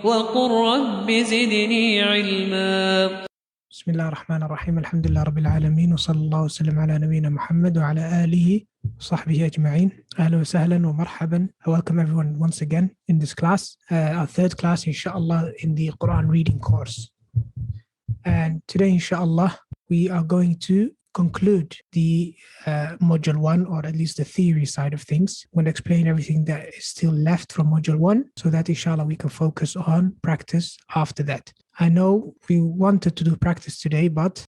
وقل رب زدني علما. بسم الله الرحمن الرحيم. الحمد لله رب العالمين، وصلى الله وسلم على نبينا محمد وعلى آله وصحبه أجمعين. أهلا وسهلا ومرحبا. Welcome everyone once again in this class, our third class inshallah in the Quran reading course. And today inshallah we are going to conclude the module 1, or at least the theory side of things. I'm going to explain everything that is still left from module 1 so that inshallah we can focus on practice after that. I know we wanted to do practice today, but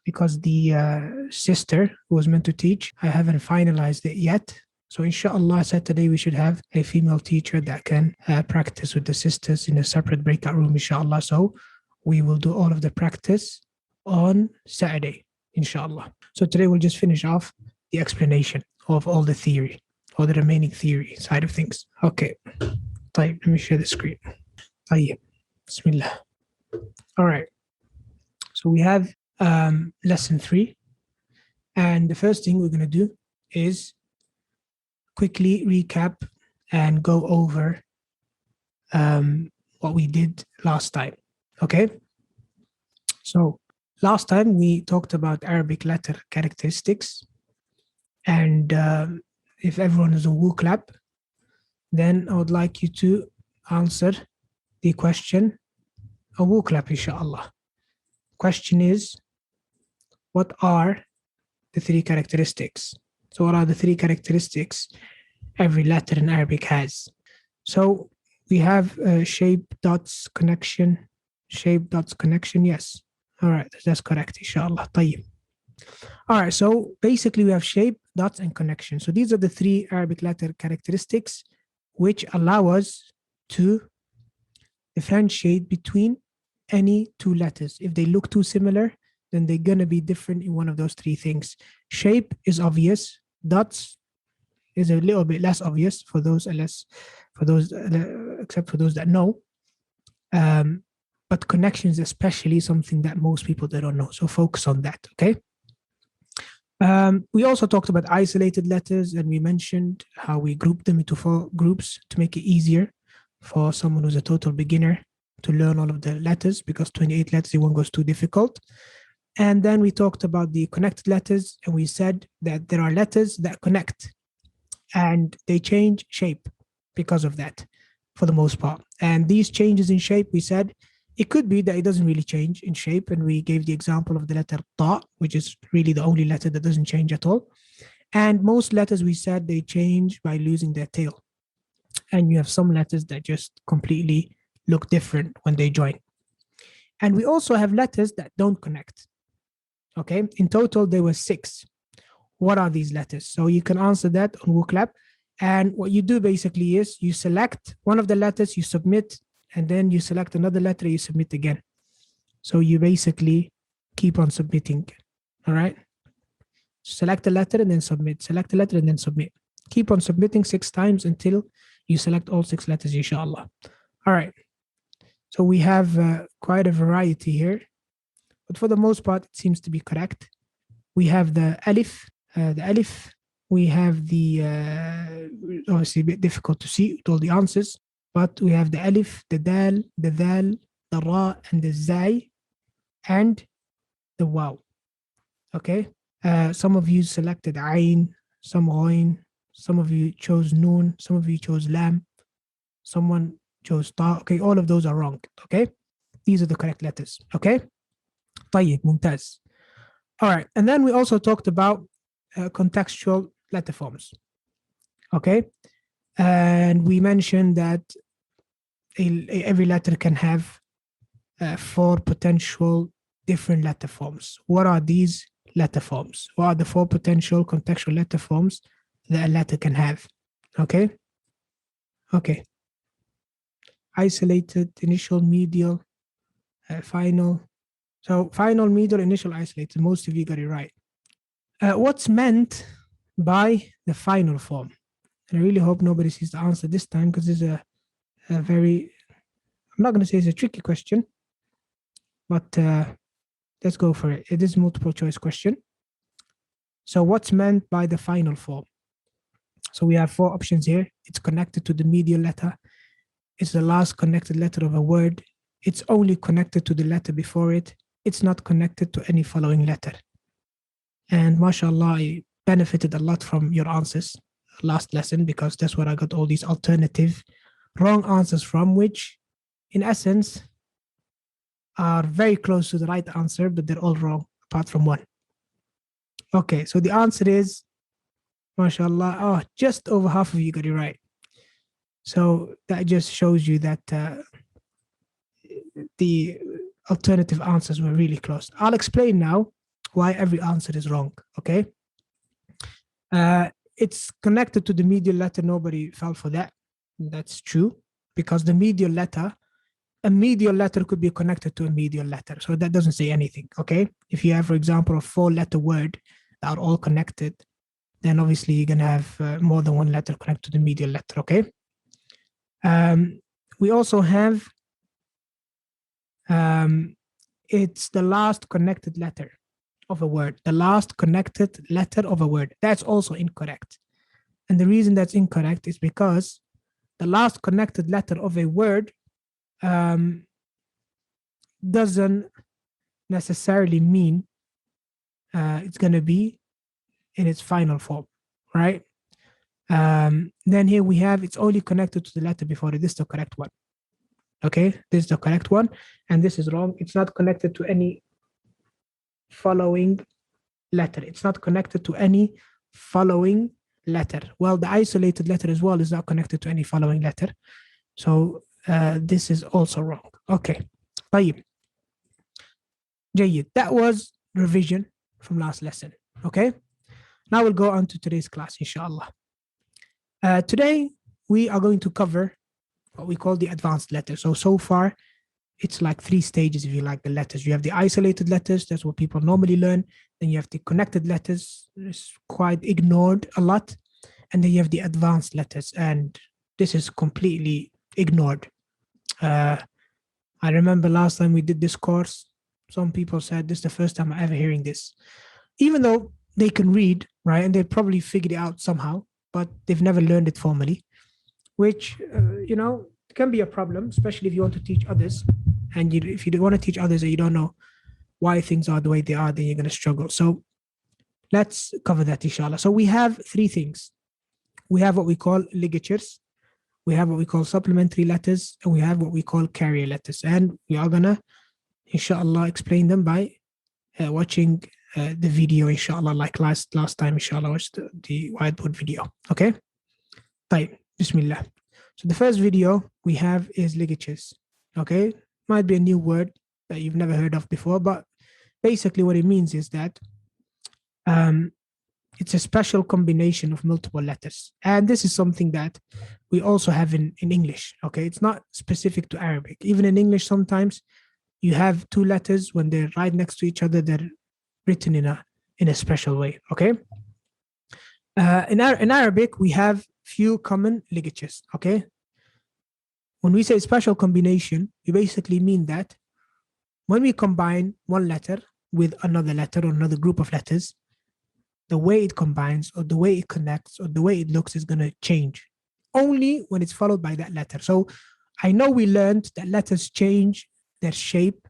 because the sister who was meant to teach, I haven't finalized it yet. So inshallah Saturday we should have a female teacher that can practice with the sisters in a separate breakout room inshallah. So we will do all of the practice on Saturday inshallah. So today we'll just finish off the explanation of all the theory, or the remaining theory side of things. Okay, طيب, let me share the screen. طيب, Bismillah. All right, so we have lesson 3, and the first thing we're going to do is quickly recap and go over what we did last time. Okay, so last time we talked about Arabic letter characteristics, and if everyone is a woo clap, then I would like you to answer the question a woo clap inshallah. Question is, what are the 3 characteristics? So what are the 3 characteristics every letter in Arabic has? So we have shape, dots, connection. Shape, dots, connection, yes. All right, that's correct, inshallah. طيب. All right, so basically we have shape, dots, and connection. So these are the 3 Arabic letter characteristics which allow us to differentiate between any 2 letters. If they look too similar, then they're going to be different in one of those 3 things. Shape is obvious. Dots is a little bit less obvious for those except for those that know. But connections especially something that most people they don't know. So focus on that, okay? We also talked about isolated letters, and we mentioned how we grouped them into 4 groups to make it easier for someone who's a total beginner to learn all of the letters, because 28 letters in one goes too difficult. And then we talked about the connected letters, and we said that there are letters that connect and they change shape because of that for the most part. And these changes in shape, we said, it could be that it doesn't really change in shape, and we gave the example of the letter ta, which is really the only letter that doesn't change at all. And most letters, we said, they change by losing their tail. And you have some letters that just completely look different when they join. And we also have letters that don't connect. Okay, in total there were 6. What are these letters? So you can answer that on WooClap. And what you do basically is you select one of the letters, you submit, and then you select another letter, you submit again. So you basically keep on submitting. All right, select a letter and then submit, select a letter and then submit. Keep on submitting 6 times until you select all 6 letters, inshallah. All right, so we have quite a variety here, but for the most part it seems to be correct. We have the alif, we have the obviously a bit difficult to see with all the answers, but we have the alif, the dal, the dhal, the ra, and the zai, and the waw. Okay, some of you selected ayn, some ghayn, some of you chose noon, some of you chose lam, someone chose ta. Okay, all of those are wrong. Okay, these are the correct letters. Okay, طيب, ممتاز. All right, and then we also talked about contextual letter forms. Okay, and we mentioned that every letter can have 4 potential different letter forms. What are these letter forms? What are the 4 potential contextual letter forms that a letter can have? Okay, okay. Isolated, initial, medial, final. So final, medial, initial, isolated. Most of you got it right. What's meant by the final form? And I really hope nobody sees the answer this time, because it's a very, I'm not going to say it's a tricky question, but let's go for it. It is a multiple choice question. So what's meant by the final form? So we have 4 options here. It's connected to the medial letter. It's the last connected letter of a word. It's only connected to the letter before it. It's not connected to any following letter. And mashallah, I benefited a lot from your answers last lesson, because that's where I got all these alternative wrong answers from, which in essence are very close to the right answer, but they're all wrong apart from one. Okay, so the answer is, mashallah, oh, just over half of you got it right. So that just shows you that the alternative answers were really close. I'll explain now why every answer is wrong, okay? It's connected to the medial letter. Nobody fell for that. That's true, because the medial letter, a medial letter could be connected to a medial letter. So that doesn't say anything, okay? If you have, for example, a 4-letter word that are all connected, then obviously you're gonna have more than one letter connected to the medial letter, okay? We also have, it's the last connected letter of a word, the last connected letter of a word. That's also incorrect. And the reason that's incorrect is because the last connected letter of a word doesn't necessarily mean it's going to be in its final form, right? Then here we have, it's only connected to the letter before it. This is the correct one. Okay, this is the correct one, and this is wrong. It's not connected to any following letter. It's not connected to any following letter. Well, the isolated letter as well is not connected to any following letter. So this is also wrong. Okay, طيب. جيد. That was revision from last lesson. Okay, now we'll go on to today's class, inshallah. Today we are going to cover what we call the advanced letters. So far, it's like 3 stages, if you like, the letters. You have the isolated letters, that's what people normally learn. Then you have the connected letters, it's quite ignored a lot. And then you have the advanced letters, and this is completely ignored. I remember last time we did this course, some people said this is the first time I'm ever hearing this. Even though they can read, right, and they probably figured it out somehow, but they've never learned it formally, which, you know, can be a problem, especially if you want to teach others. And if you want to teach others and you don't know why things are the way they are, then you're going to struggle. So let's cover that, inshallah. So we have 3 things. We have what we call ligatures, we have what we call supplementary letters, and we have what we call carrier letters. And we are going to, inshallah, explain them by watching the video, inshallah, like last time, inshallah, watch the whiteboard video. Okay? Right. Bismillah. So the first video we have is ligatures. Okay, might be a new word that you've never heard of before, but basically what it means is that it's a special combination of multiple letters. And this is something that we also have in English. Okay, it's not specific to Arabic. Even in English, sometimes you have 2 letters, when they're right next to each other, they're written in a special way. Okay, in Arabic we have few common ligatures. Okay, when we say special combination, we basically mean that when we combine one letter with another letter or another group of letters, the way it combines or the way it connects or the way it looks is going to change only when it's followed by that letter. So I know we learned that letters change their shape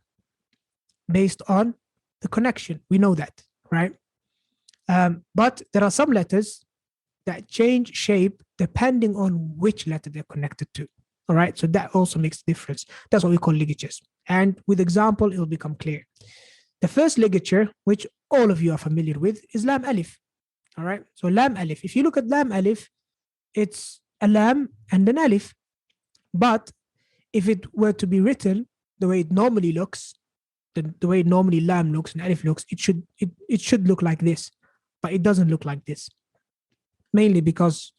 based on the connection. We know that, right? But there are some letters that change shape depending on which letter they're connected to. All right, so that also makes a difference. That's what we call ligatures. And with example, it will become clear. The first ligature, which all of you are familiar with, is lam alif. All right, so lam alif. If you look at lam alif, it's a lam and an alif. But if it were to be written the way it normally looks, the way normally lam looks and alif looks, it should look like this, but it doesn't look like this. Mainly because,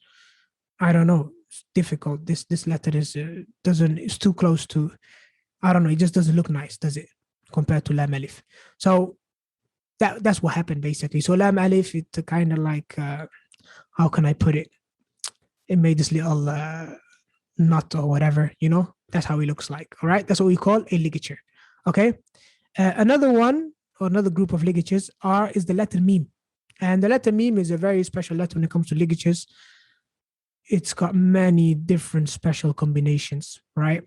I don't know, it's difficult. This letter is it's too close to, I don't know, it just doesn't look nice, does it, compared to lam alif? So that's what happened basically. So lam alif, it's kind of like, how can I put it? It made this little knot or whatever, you know. That's how it looks like. All right, that's what we call a ligature. Okay, another one or another group of ligatures is the letter meme. And the letter meme is a very special letter when it comes to ligatures. it's got many different special combinations, right?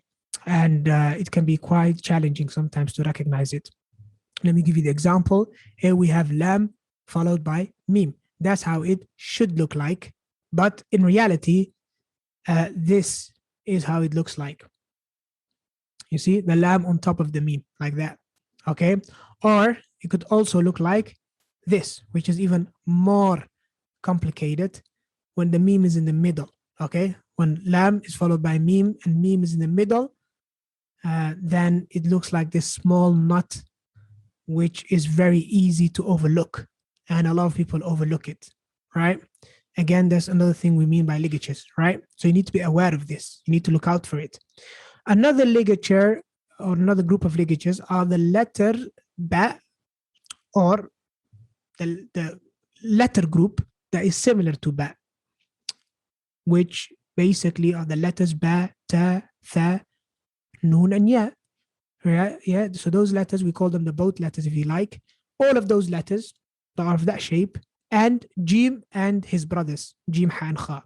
And it can be quite challenging sometimes to recognize it. Let me give you the example. Here we have lam followed by mim. That's how it should look like. But in reality, this is how it looks like. You see the lam on top of the mim like that. Okay. Or it could also look like this, which is even more complicated when the mim is in the middle. Okay. When lam is followed by mim and mim is in the middle, then it looks like this small knot, which is very easy to overlook. And a lot of people overlook it, right? Again, there's another thing we mean by ligatures, right? So you need to be aware of this. You need to look out for it. Another ligature or another group of ligatures are the letter ba, or the letter group that is similar to ba, which basically are the letters ba, ta, tha, noon, and ya. Right? Yeah. So those letters, we call them the both letters if you like. All of those letters that are of that shape, and jim and his brothers, jim, ha, and kha.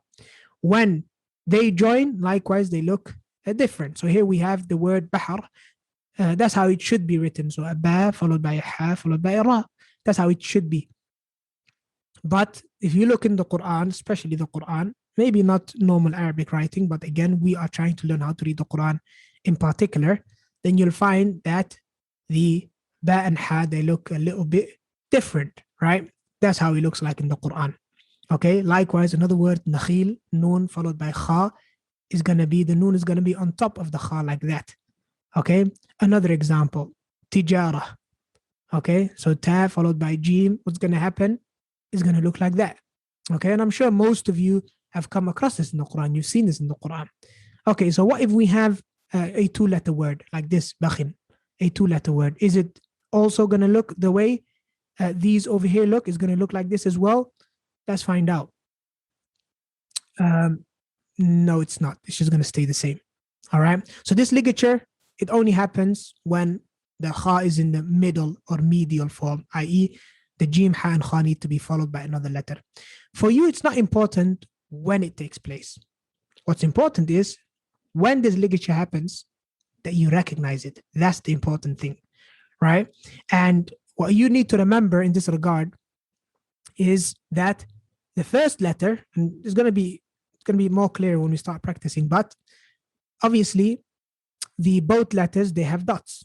When they join, likewise, they look different. So here we have the word bahar. That's how it should be written. So a ba followed by a ha followed by a ra. That's how it should be. But if you look in the Quran, especially the Quran, maybe not normal Arabic writing, but again, we are trying to learn how to read the Quran in particular, then you'll find that the ba and ha, they look a little bit different, right? That's how it looks like in the Quran. Okay, likewise, another word, nakhil, noon followed by kha, is going to be, the noon is going to be on top of the kha like that. Okay, another example, tijara. Okay, so ta followed by jim, what's going to happen is going to look like that. Okay, and I'm sure most of you have come across this in the Quran. You've seen this in the Quran. Okay, so what if we have a two-letter word like this, bakhin, a two-letter word? Is it also going to look the way these over here look? Is going to look like this as well? Let's find out. No, it's not. It's just going to stay the same. All right. So this ligature, it only happens when the kha is in the middle or medial form, i.e. the jim, ha, and kha need to be followed by another letter. For you, it's not important when it takes place. What's important is when this ligature happens, that you recognize it. That's the important thing, right? And what you need to remember in this regard is that the first letter, and it's going to be more clear when we start practicing, but obviously the both letters, they have dots.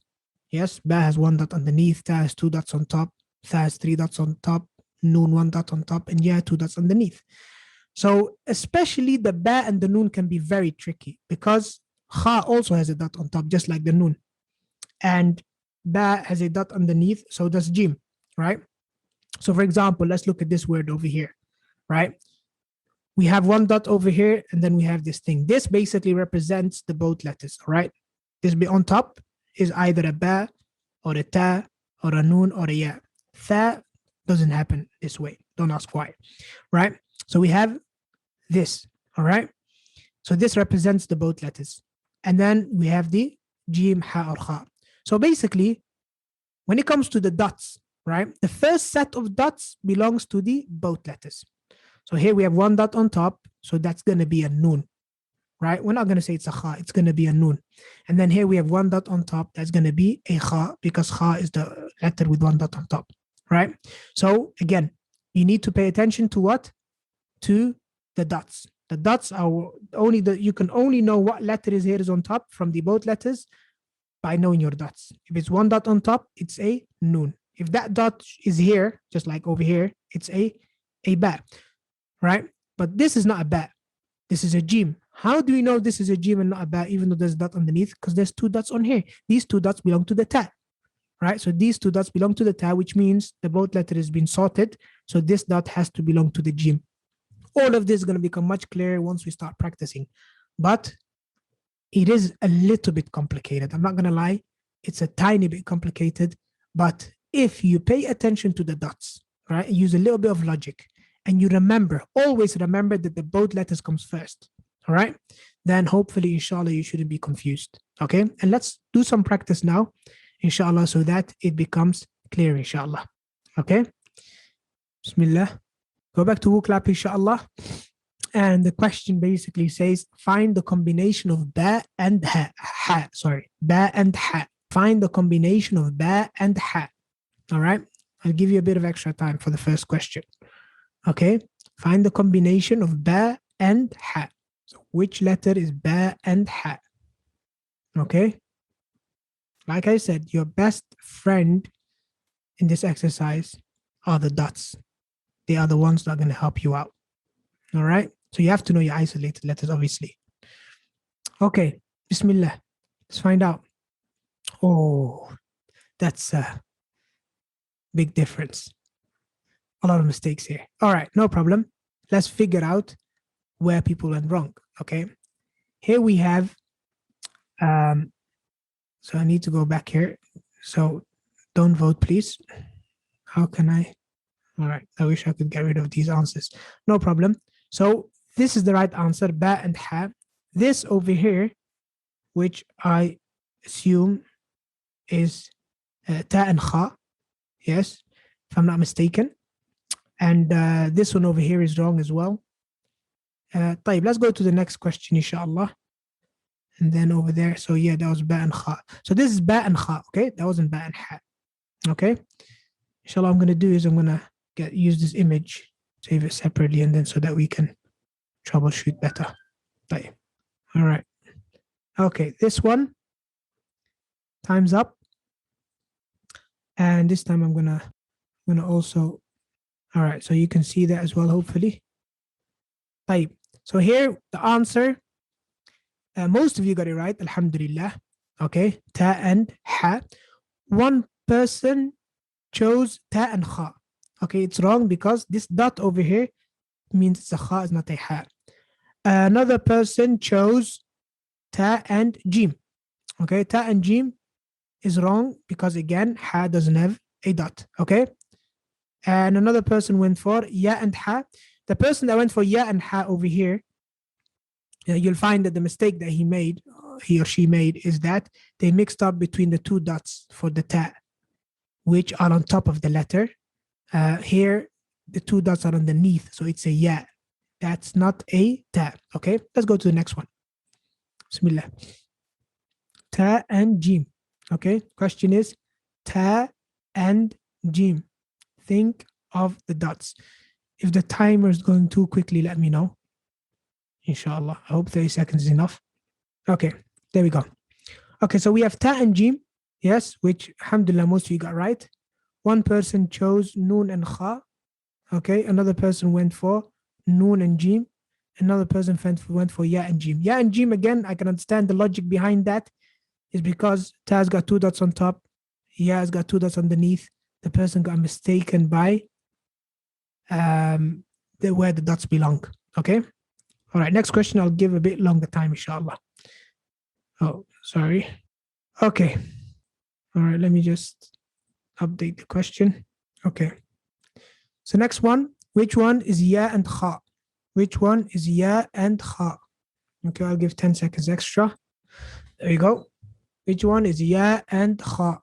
Yes, ba has one dot underneath, ta has two dots on top, tha has three dots on top, noon one dot on top, and ya two dots underneath. So especially the ba and the noon can be very tricky because kha also has a dot on top, just like the noon. And ba has a dot underneath, so does jim, right? So for example, let's look at this word over here, right? We have one dot over here, and then we have this thing. This basically represents the both letters, right? This bit on top is either a ba or a ta or a noon or a ya. Tha doesn't happen this way. Don't ask why, right? So we have this, all right? So this represents the both letters. And then we have the jim, ha, or kha. So basically, when it comes to the dots, right? The first set of dots belongs to the both letters. So here we have one dot on top, so that's going to be a noon, right? We're not going to say it's a kha, it's going to be a noon. And then here we have one dot on top, that's going to be a kha, because kha is the letter with one dot on top, right? So again, you need to pay attention to what? To the dots. The dots are only you can only know what letter is here is on top from the both letters by knowing your dots. If it's one dot on top, it's a noon. If that dot is here, just like over here, it's a ba, right? But this is not a ba. This is a jim. How do we know this is a jim and not a ba, even though there's a dot underneath? Because there's two dots on here. These two dots belong to the ta, right? So these two dots belong to the ta, which means the both letter has been sorted. So this dot has to belong to the jim. All of this is going to become much clearer once we start practicing. But it is a little bit complicated. I'm not going to lie. It's a tiny bit complicated. But if you pay attention to the dots, right, use a little bit of logic, and you remember, always remember that the both letters comes first, all right, then hopefully, inshallah, you shouldn't be confused, okay? And let's do some practice now, inshallah, so that it becomes clear, inshallah, okay? Bismillah. Go back to WooClap, inshallah. And the question basically says, find the combination of ba and ha. Ba and ha. Find the combination of ba and ha. All right. I'll give you a bit of extra time for the first question. Okay. Find the combination of ba and ha. So which letter is ba and ha? Okay. Like I said, your best friend in this exercise are the dots. They are the ones that are going to help you out. All right. So you have to know your isolated letters, obviously. Okay. Bismillah. Let's find out. Oh, that's a big difference. A lot of mistakes here. All right. No problem. Let's figure out where people went wrong. Okay. Here we have, so I need to go back here. So don't vote, please. How can I? All right. I wish I could get rid of these answers. No problem. So this is the right answer, ba and ha. This over here, which I assume is ta and kha. Yes, if I'm not mistaken. And this one over here is wrong as well. طيب, let's go to the next question, inshallah. And then over there, so yeah, that was ba and kha. So this is ba and kha, okay? That wasn't ba and ha, okay? Inshallah, I'm going to do is I'm going to use this image, save it separately, and then so that we can troubleshoot better. طيب. All right. Okay, this one, time's up. And this time I'm gonna also, all right, so you can see that as well, hopefully. طيب. So here, the answer, most of you got it right, alhamdulillah. Okay, ta and ha. One person chose ta and kha. Okay, it's wrong because this dot over here means it's a kha, it's not a ha. Another person chose ta and jim. Okay, ta and jim is wrong because again, ha doesn't have a dot. Okay, and another person went for ya and ha. The person that went for ya and ha over here, you'll find that the mistake that he or she made, is that they mixed up between the two dots for the ta, which are on top of the letter. Here, the two dots are underneath, so it's a ya. That's not a ta. Okay, let's go to the next one. Bismillah. Ta and jim. Okay, question is ta and jim. Think of the dots. If the timer is going too quickly, let me know. Inshallah. I hope 30 seconds is enough. Okay, there we go. Okay, so we have ta and jim, yes, which alhamdulillah most of you got right. One person chose noon and kha. Okay, another person went for noon and jim. Another person went for ya and jim. Ya and jim, again, I can understand the logic behind that is because ta has got two dots on top, ya has got two dots underneath. The person got mistaken by where the dots belong. Okay. All right. Next question. I'll give a bit longer time, inshallah. Oh, sorry. Okay. All right. Let me just update the question. Okay. So next one. Which one is ya and kha? Which one is ya and kha? Okay. I'll give 10 seconds extra. There you go. Which one is ya and kha?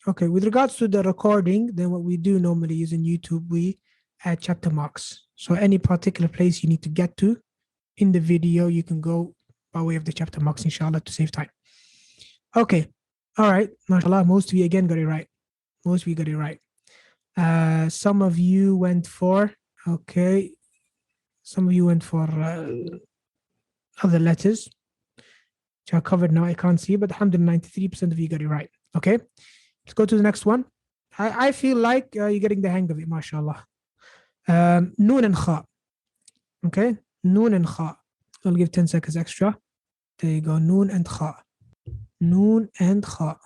Okay, with regards to the recording, then what we do normally is in YouTube, we add chapter marks. So any particular place you need to get to in the video, you can go by way of the chapter marks, inshallah, to save time. Okay, all right, mashallah, most of you again got it right. Most of you got it right. Some of you went for, okay, some of you went for other letters, which are covered now, I can't see, but alhamdulillah, 93% of you got it right, okay? Let's go to the next one. I feel like you're getting the hang of it, mashallah. Noon and kha. Okay, noon and kha. I'll give 10 seconds extra. There you go, noon and kha. Noon and kha.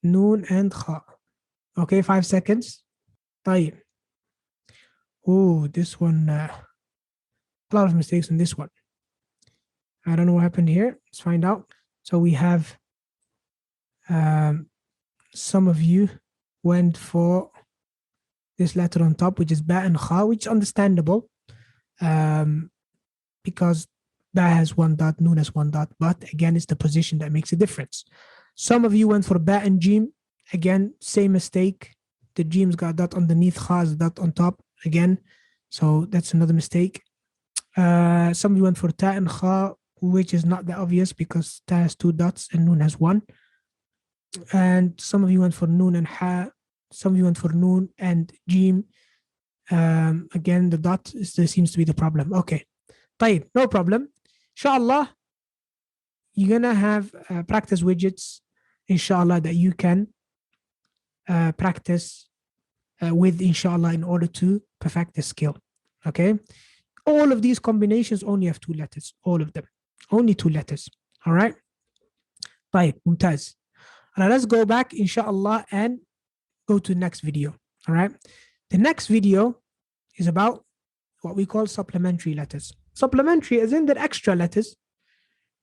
Noon and kha. Okay, 5 seconds. طيب. Oh, this one, a lot of mistakes in this one. I don't know what happened here. Let's find out. So we have some of you went for this letter on top, which is ba and kha, which is understandable because ba has one dot, noon has one dot, but again, it's the position that makes a difference. Some of you went for ba and jim. Again, same mistake. The jim's got a dot underneath, kha's dot on top again. So that's another mistake. Some of you went for ta and kha, which is not that obvious because ta has 2 dots and noon has 1. And some of you went for noon and ha. Some of you went for noon and jim. Again, the dot there seems to be the problem. Okay. طيب, no problem. Inshallah, you're gonna have practice widgets, inshallah, that you can practice with, inshallah, in order to perfect the skill. Okay. All of these combinations only have 2 letters. All of them. Only 2 letters. All right. طيب, ممتاز. Now let's go back, inshallah, and go to the next video. All right. The next video is about what we call supplementary letters. Supplementary as in they're extra letters.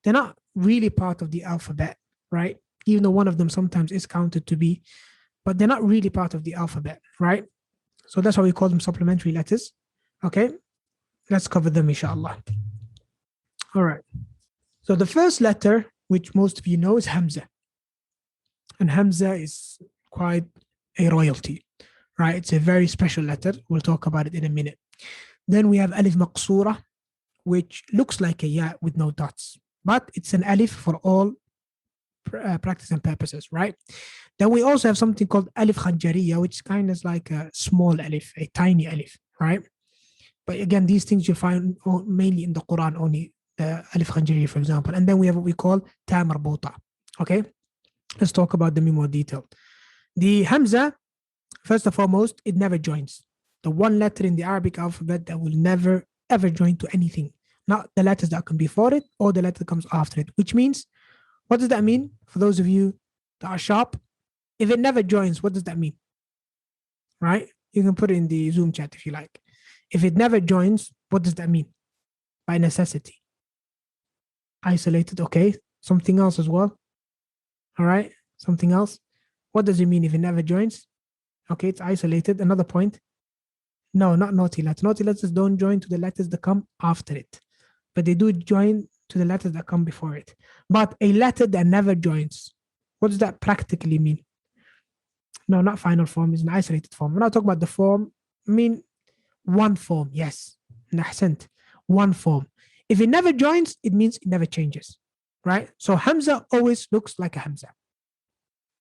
They're not really part of the alphabet, right? Even though one of them sometimes is counted to be, but they're not really part of the alphabet, right? So that's why we call them supplementary letters. Okay, let's cover them, inshallah. All right. So the first letter, which most of you know, is Hamza. And Hamza is quite a royalty, right? It's a very special letter. We'll talk about it in a minute. Then we have Alif Maqsura, which looks like a ya with no dots, but it's an alif for all practice and purposes, right? Then we also have something called Alif Khanjariyah, which is kind of like a small alif, a tiny alif, right? But again, these things you find mainly in the Quran only, the Alif Khanjariyah, for example. And then we have what we call Ta Marbuta. Okay, let's talk about them in more detail. The Hamza, first and foremost, it never joins. The one letter in the Arabic alphabet that will never ever join to anything, not the letters that come before it or the letter that comes after it, which means, what does that mean? For those of you that are sharp, if it never joins, what does that mean? Right? You can put it in the Zoom chat if you like. If it never joins, what does that mean? By necessity. Isolated, okay. Something else as well. All right, something else. What does it mean if it never joins? Okay, it's isolated. Another point. No, not naughty letters. Naughty letters don't join to the letters that come after it, but they do join to the letters that come before it. But a letter that never joins, what does that practically mean? No, not final form. It's an isolated form. When I talk about the form, I mean one form. Yes, nahsant, one form. If it never joins, it means it never changes, right? So Hamza always looks like a Hamza.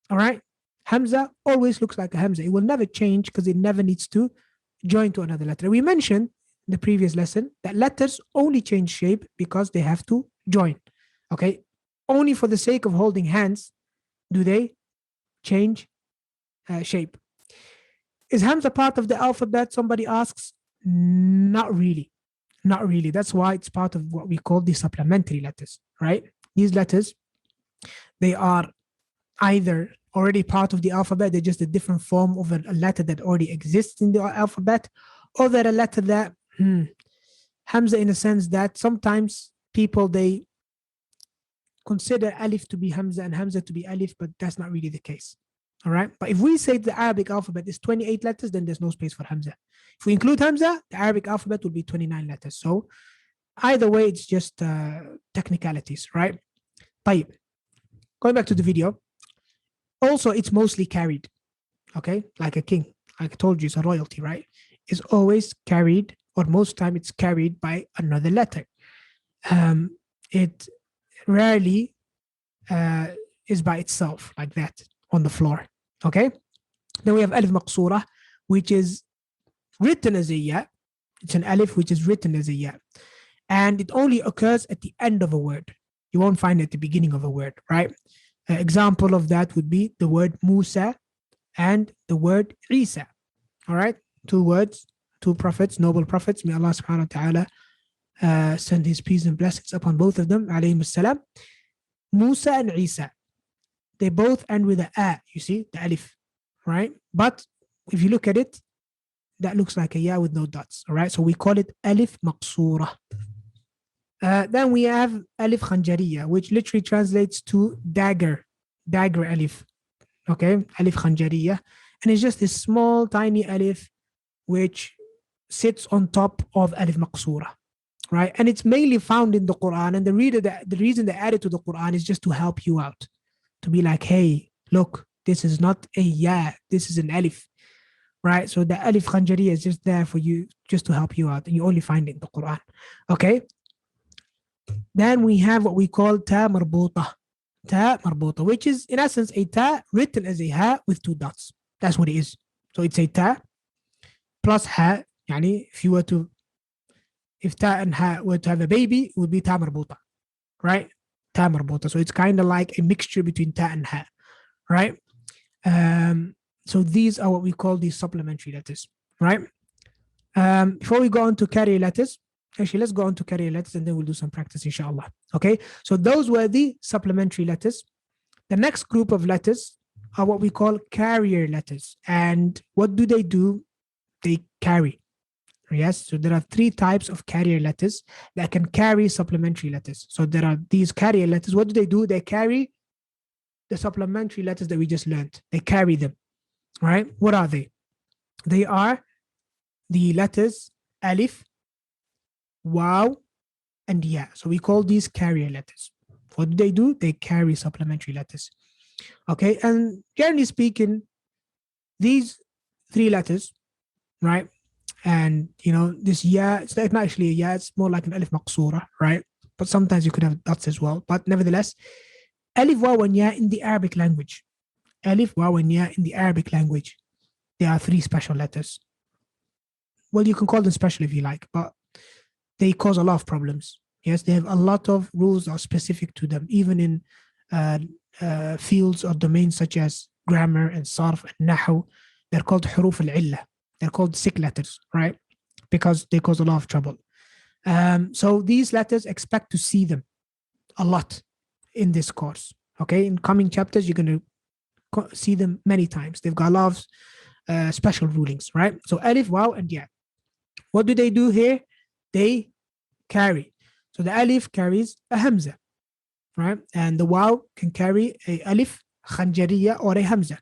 All right, Hamza always looks like a Hamza. It will never change because it never needs to join to another letter. We mentioned in the previous lesson that letters only change shape because they have to join. Okay, only for the sake of holding hands do they change shape. Is Hamza part of the alphabet? Somebody asks. Not really. Not really. That's why it's part of what we call the supplementary letters, right? These letters, they are either already part of the alphabet, they're just a different form of a letter that already exists in the alphabet, or they're a letter that Hamza, in a sense that sometimes people, they consider Alif to be Hamza and Hamza to be Alif, but that's not really the case. All right. But if we say the Arabic alphabet is 28 letters, then there's no space for Hamza. If we include Hamza, the Arabic alphabet will be 29 letters. So either way, it's just technicalities, right? طيب. Going back to the video. Also, it's mostly carried, okay? Like a king. Like I told you, it's a royalty, right? It's always carried, or most time it's carried by another letter. It rarely is by itself like that on the floor, okay? Then we have Alif Maqsura, which is written as a ya. It's an Alif which is written as a ya. And it only occurs at the end of a word. You won't find it at the beginning of a word, right? Example of that would be the word Musa and the word Isa. All right, 2 words, 2 prophets, noble prophets. May Allah subhanahu wa ta'ala send his peace and blessings upon both of them, alayhim as-salam. Musa and Isa, they both end with a, you see, the alif, right? But if you look at it, that looks like a ya with no dots, all right? So we call it Alif Maqsura. Then we have Alif Khanjariyah, which literally translates to dagger alif. Okay, Alif Khanjariyah. And it's just this small, tiny alif which sits on top of Alif Maqsura, right? And it's mainly found in the Quran. And the reason they added to the Quran is just to help you out, to be like, hey, look, this is not a ya, this is an alif. right? So the alif khanjariya is just there for you, just to help you out, and you only find it in the Quran. Okay. Then we have what we call ta marbuta. Ta marbuta, which is in essence a ta written as a ha with two dots. That's what it is. So it's a ta plus ha. Yani if ta and ha were to have a baby, it would be ta marbuta, right? Ta marbuta. So it's kind of like a mixture between ta and ha, right? So these are what we call these supplementary letters, right? Before we go on to carrier letters, actually, let's go on to carrier letters and then we'll do some practice, inshallah. Okay, so those were the supplementary letters. The next group of letters are what we call carrier letters. And what do? They carry. Yes, so there are three types of carrier letters that can carry supplementary letters. So there are these carrier letters. What do? They carry the supplementary letters that we just learned. They carry them, right? What are they? They are the letters alif, waw, and ya. So we call these carrier letters. What do? They carry supplementary letters. Okay, and generally speaking, these three letters, right? And this ya, it's not actually a ya, it's more like an alif maqsura, right? But sometimes you could have dots as well. But nevertheless, alif, waw, and ya in the Arabic language. Alif, waw, and ya in the Arabic language. There are three special letters. Well, you can call them special if you like, but they cause a lot of problems. Yes, they have a lot of rules that are specific to them, even in fields or domains such as grammar and sarf and nahu. They're called huruf al-illah. They're called sick letters, right? Because they cause a lot of trouble. So these letters, expect to see them a lot in this course. Okay, in coming chapters, you're going to see them many times. They've got a lot of special rulings, right? So alif, waw, and ya. What do here? They carry. So the alif carries a hamza, right? And the waw can carry a alif khanjariya or a hamza.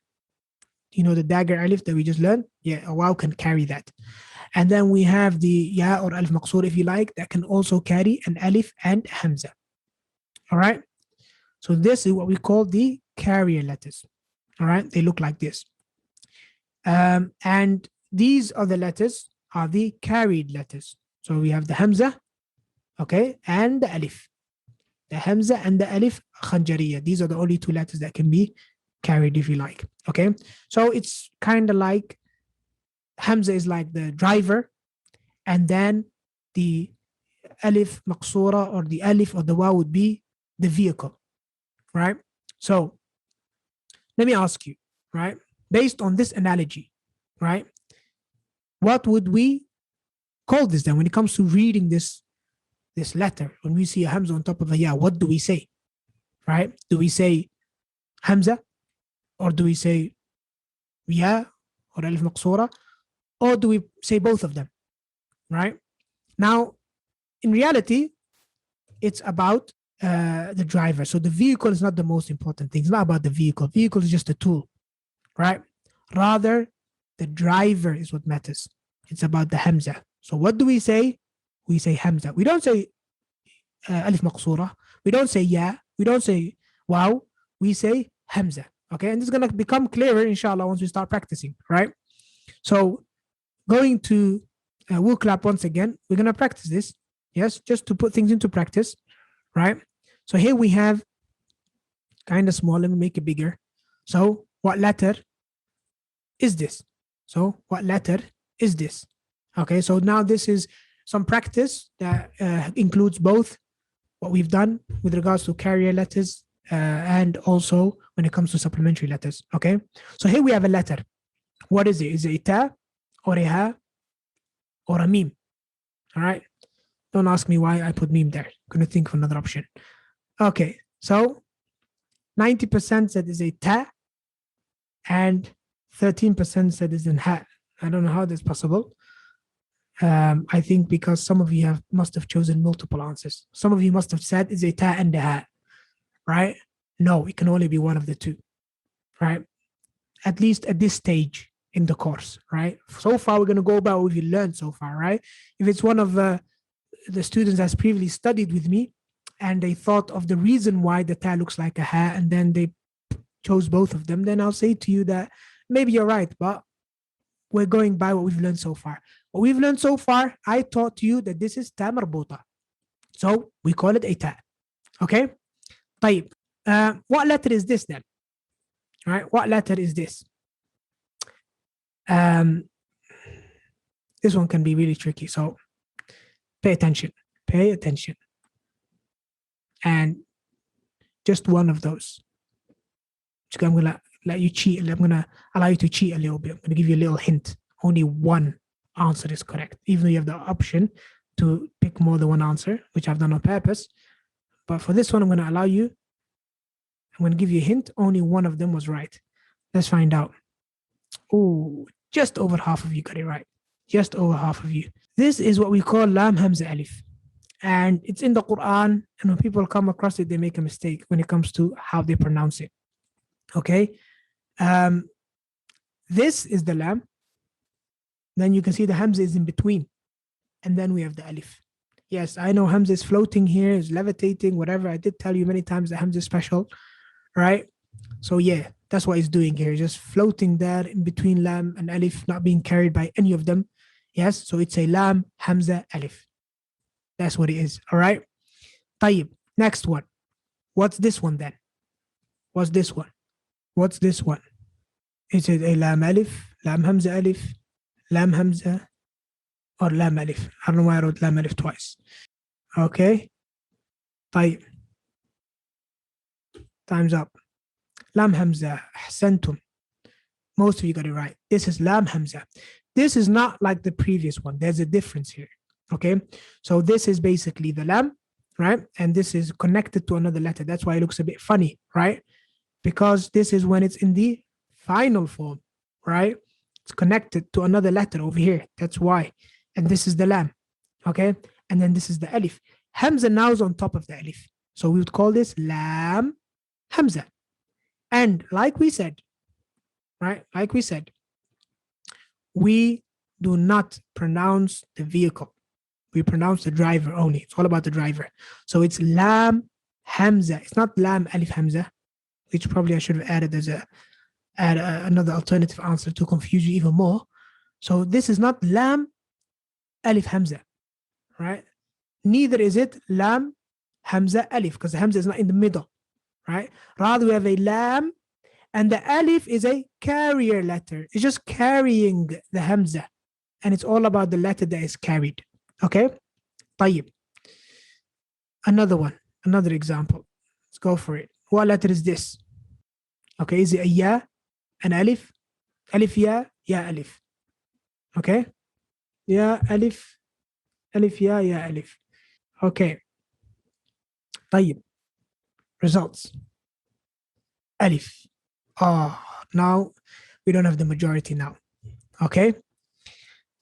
The dagger alif that we just learned? Yeah, a waw can carry that. And then we have the ya or alif maqsoor, if you like, that can also carry an alif and hamza. All right? So this is what we call the carrier letters. All right? They look like this. And these are the letters, are the carried letters. So we have the hamza, okay, and the alif. The hamza and the alif khanjariya. These are the only two letters that can be carried, if you like. Okay, so it's kind of like hamza is like the driver, and then the alif maqsura or the alif or the waw would be the vehicle, right? So let me ask you, right, based on this analogy, right, what would we call this then when it comes to reading this letter? When we see a hamza on top of a ya, what do we say, right? Do we say hamza, or do we say ya or alif maqsura, or do we say both of them, right? Now, in reality, it's about the driver. So the vehicle is not the most important thing. It's not about the vehicle. Vehicle is just a tool, right? Rather, the driver is what matters. It's about the hamza. So what do we say? We say hamza. We don't say alif maqsura. We don't say ya. We don't say waw. We say hamza. Okay, and this is going to become clearer, inshallah, once we start practicing, right? So going to we'll clap once again. We're going to practice this, yes, just to put things into practice, right? So here we have kind of small. Let me make it bigger. So what letter is this? So what letter is this? Okay, so now this is some practice that includes both what we've done with regards to carrier letters and also when it comes to supplementary letters. Okay, so here we have a letter. What is it? Is it a ta or a ha or a meme? All right, don't ask me why I put meme there. I'm going to think of another option. Okay, so 90% said is a ta and 13% said is in ha. I don't know how that's possible. I think because some of you must have chosen multiple answers. Some of you must have said is a ta and a ha, right? No, it can only be one of the two, right? At least at this stage in the course, right? So far, we're going to go about what we learned so far, right? If it's one of the students that's previously studied with me and they thought of the reason why the ta looks like a ha and then they chose both of them, then I'll say to you that maybe you're right, but we're going by what we've learned so far. What we've learned so far, I taught you that this is ta marbuta. So we call it a ta. Okay? طيب. What letter is this then? All right? What letter is this? This one can be really tricky. So pay attention. Pay attention. And just one of those. I'm going to let you cheat. I'm going to allow you to cheat a little bit. I'm going to give you a little hint. Only one answer is correct, even though you have the option to pick more than one answer, which I've done on purpose. But for this one, I'm going to allow you. I'm going to give you a hint. Only one of them was right. Let's find out. Oh, just over half of you got it right. Just over half of you. This is what we call lam hamza alif. And it's in the Quran. And when people come across it, they make a mistake when it comes to how they pronounce it. Okay. This is the lam. Then you can see the hamza is in between. And then we have the alif. Yes, I know hamza is floating here, is levitating, whatever. I did tell you many times that hamza is special, right? So yeah, that's what it's doing here. Just floating there in between lam and alif, not being carried by any of them. Yes, so it's a lam, hamza, alif. That's what it is, all right? طيب, next one. What's this one then? What's this one? What's this one? Is it a lam alif, lam hamza alif, lam hamza, or lam alif? I don't know why I wrote lam alif twice. Okay. طيب. Time's up. Lam hamza, ahsantum. Most of you got it right. This is lam hamza. This is not like the previous one. There's a difference here. Okay. So this is basically the lam, right? And this is connected to another letter. That's why it looks a bit funny, right? Because this is when it's in the final form, right? It's connected to another letter over here. That's why. And this is the lam, okay? And then this is the alif. Hamza now is on top of the alif. So we would call this lam hamza. And like we said, right? Like we said, we do not pronounce the vehicle. We pronounce the driver only. It's all about the driver. So it's lam hamza. It's not lam alif hamza, which probably I should have added as another alternative answer to confuse you even more. So this is not lam alif hamza, right? Neither is it lam hamza alif, because the hamza is not in the middle, right? Rather, we have a lam, and the alif is a carrier letter. It's just carrying the hamza, and it's all about the letter that is carried. Okay? طيب. Another one, another example. Let's go for it. What letter is this? Okay, is it a ya, an alif? Alif ya, ya alif. Okay? Ya alif, alif ya, ya alif. Okay. طيب. Results. Alif. Now we don't have the majority now. Okay?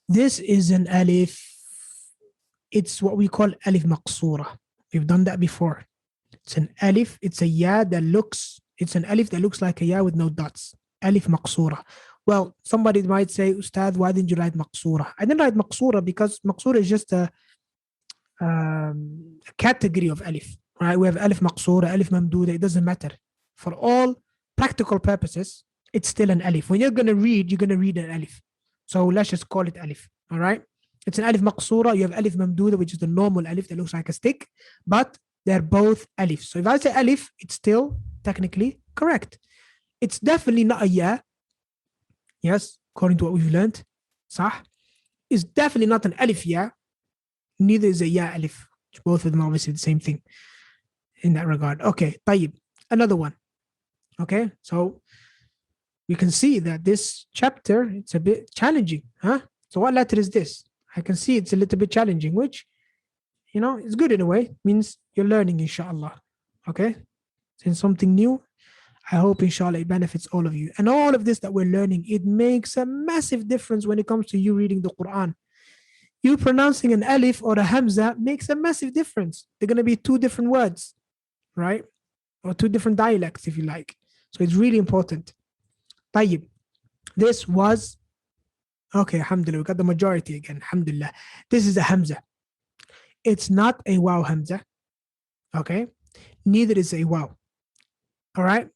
This is an alif. It's what we call alif maqsura. We've done that before. It's an alif. It's a ya that looks, it's an alif that looks like a ya with no dots. Alif maqsura. Well, somebody might say, Ustad, why didn't you write maqsura? I didn't write maqsura because maqsura is just a category of alif, right? We have alif maqsura, alif mamduda. It doesn't matter. For all practical purposes, it's still an alif. When you're going to read an alif. So let's just call it alif, all right? It's an alif maqsura. You have alif mamduda, which is the normal alif that looks like a stick, but they're both alif. So if I say alif, it's still technically correct. It's definitely not a ya. Yes, according to what we've learned. Sah. It's definitely not an alif ya. Neither is a ya alif. Both of them are obviously the same thing in that regard. Okay, tayyib. Another one. Okay, so we can see that this chapter, it's a bit challenging. Huh? So what letter is this? I can see it's a little bit challenging, which, you know, it's good in a way. Means you're learning, inshallah. Okay? Since something new, I hope, inshallah, it benefits all of you. And all of this that we're learning, it makes a massive difference when it comes to you reading the Quran. You pronouncing an alif or a hamza makes a massive difference. They're going to be two different words, right? Or two different dialects, if you like. So it's really important. Tayyib. This was, okay, alhamdulillah, we got the majority again, alhamdulillah. This is a hamza. It's not a waw hamza, okay? Neither is a waw, all right?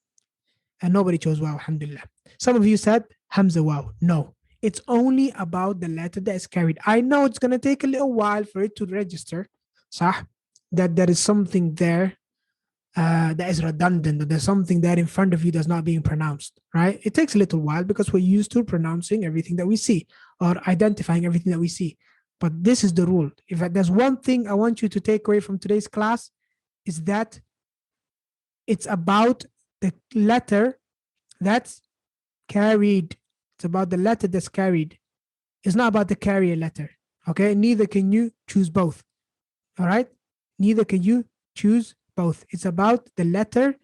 And nobody chose waw, alhamdulillah. Some of you said hamza waw. No, It's only about the letter that is carried. I know it's going to take a little while for it to register, صح? That there is something there that is redundant, that there's something there in front of you that's not being pronounced, right? It takes a little while because we're used to pronouncing everything that we see or identifying everything that we see. But this is the rule. If there's one thing I want you to take away from today's class, is that it's about the letter that's carried. It's about the letter that's carried. It's not about the carrier letter, okay? Neither can you choose both, all right? Neither can you choose both. It's about the letter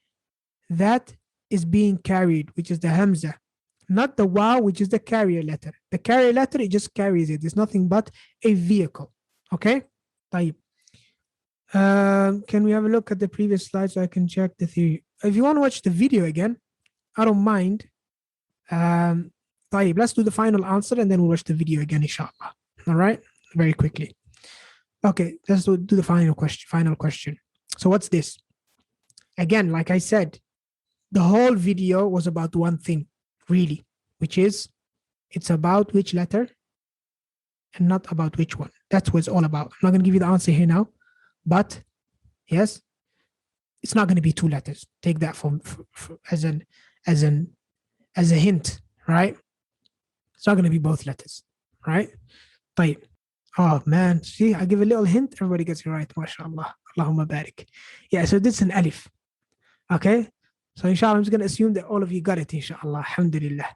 that is being carried, which is the hamza, not the waw, which is the carrier letter. The carrier letter, it just carries it. It's nothing but a vehicle, okay? طيب. Can we have a look at the previous slide so I can check the theory? If you want to watch the video again, I don't mind. طيب, let's do the final answer and then we'll watch the video again, inshallah. All right, very quickly. Okay, let's do the final question. So what's this? Again, like I said, the whole video was about one thing, really, which is it's about which letter and not about which one. That's what it's all about. I'm not going to give you the answer here now, but yes, it's not going to be two letters. Take that as a hint, right? It's not going to be both letters, right? طيب. Oh man, see, I give a little hint, everybody gets it right. MashaAllah. Allahumma barik. Yeah, so this is an alif. Okay? So inshallah, I'm just going to assume that all of you got it, inshallah. Alhamdulillah.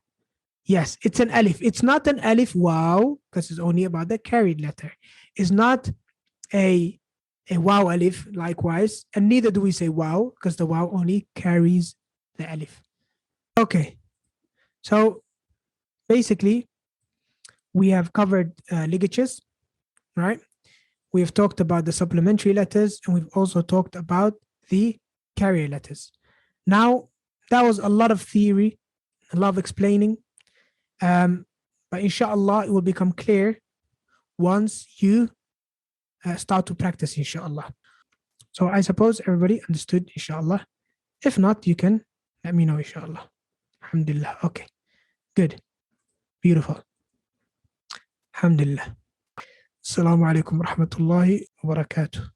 Yes, it's an alif. It's not an alif wow, because it's only about the carried letter. It's not a wow alif, likewise. And neither do we say wow, because the wow only carries the alif. Okay. So basically, we have covered ligatures, right? We have talked about the supplementary letters, and we've also talked about the carrier letters. Now, that was a lot of theory, a lot of explaining, but inshallah, it will become clear once you start to practice, inshallah. So I suppose everybody understood, inshallah. If not, you can let me know, inshallah. Alhamdulillah. Okay, good, beautiful. Alhamdulillah. Assalamu alaikum wa rahmatullahi wa barakatuh.